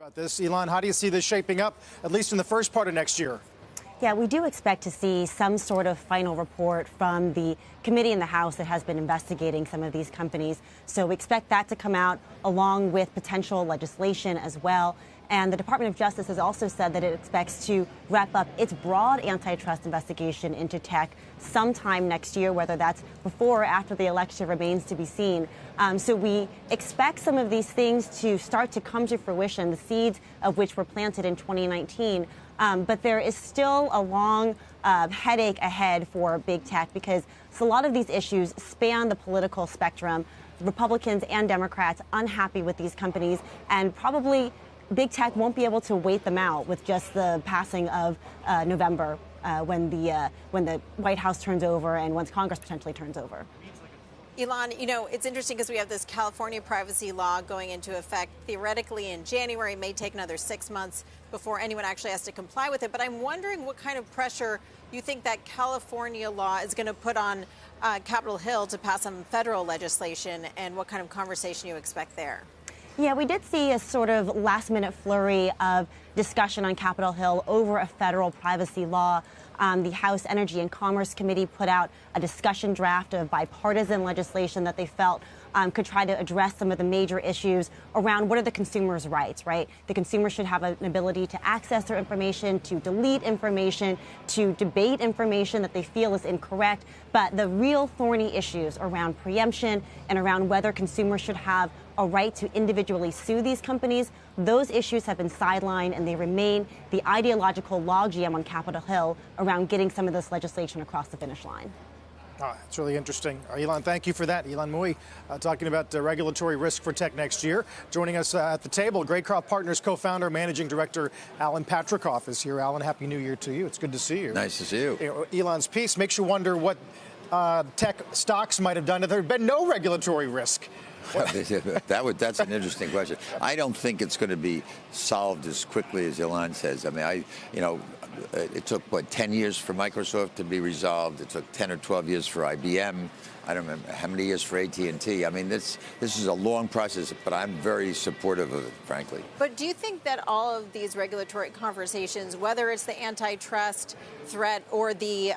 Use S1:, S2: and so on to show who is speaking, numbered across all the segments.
S1: About this, Ylan, how do you see this shaping up, at least in the first part of next year?
S2: Yeah, we do expect to see some sort of final report from the committee in the House that has been investigating some of these companies. So we expect that to come out along with potential legislation as well. And the Department of Justice has also said that it expects to wrap up its broad antitrust investigation into tech sometime next year, whether that's before or after the election remains to be seen. So we expect some of these things to start to come to fruition, the seeds of which were planted in 2019. But there is still a long headache ahead for big tech because a lot of these issues span the political spectrum. Republicans and Democrats unhappy with these companies, and probably big tech won't be able to wait them out with just the passing of November when the White House turns over and once Congress potentially turns over.
S3: Ylan, you know, it's interesting because we have this California privacy law going into effect theoretically in January. It may take another 6 months before anyone actually has to comply with it. But I'm wondering what kind of pressure you think that California law is going to put on Capitol Hill to pass some federal legislation, and what kind of conversation you expect there.
S2: Yeah, we did see a sort of last-minute flurry of discussion on Capitol Hill over a federal privacy law. The House Energy and Commerce Committee put out a discussion draft of bipartisan legislation that they felt could try to address some of the major issues around what are the consumers' rights, right? The consumer should have an ability to access their information, to delete information, to debate information that they feel is incorrect. But the real thorny issues around preemption and around whether consumers should have a right to individually sue these companies, those issues have been sidelined, and they remain the ideological logjam on Capitol Hill around getting some of this legislation across the finish line.
S1: It's really interesting. Ylan, thank you for that. Ylan Mui talking about regulatory risk for tech next year. Joining us at the table, Greycroft Partners co-founder, managing director Alan Patricoff is here. Alan, happy New Year to you. It's good to see you.
S4: Nice to see you.
S1: Ylan's piece makes you wonder what tech stocks might have done if there had been no regulatory risk.
S4: That's an interesting question. I don't think it's going to be solved as quickly as Ylan says. I mean, it took, 10 years for Microsoft to be resolved. It took 10 or 12 years for IBM. I don't remember how many years for AT&T. I mean, this is a long process, but I'm very supportive of it, frankly.
S3: But do you think that all of these regulatory conversations, whether it's the antitrust threat or the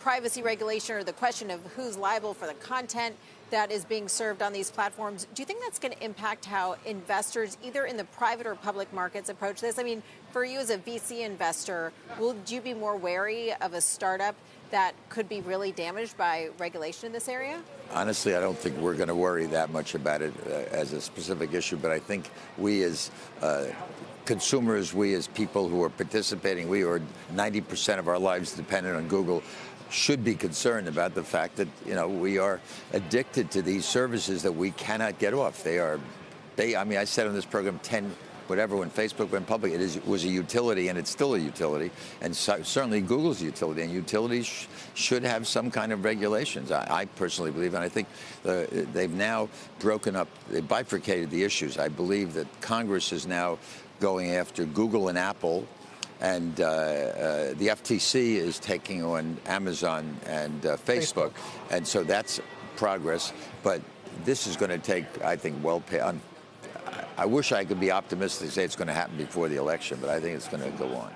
S3: privacy regulation or the question of who's liable for the content that is being served on these platforms, do you think that's going to impact how investors, either in the private or public markets, approach this? I mean, for you as a VC investor, would you be more wary of a startup that could be really damaged by regulation in this area?
S4: Honestly, I don't think we're going to worry that much about it as a specific issue, but I think we as consumers, we as people who are participating, we are 90% of our lives dependent on Google, should be concerned about the fact that, we are addicted to these services that we cannot get off. I mean, I said on this program when Facebook went public, it was a utility, and it's still a utility, and certainly Google's a utility, and utilities should have some kind of regulations. I personally believe, and I think they've now they bifurcated the issues. I believe that Congress is now going after Google and Apple, and the FTC is taking on Amazon and Facebook. And so that's progress. But this is going to take, I think, I wish I could be optimistic and say it's going to happen before the election, but I think it's going to go on.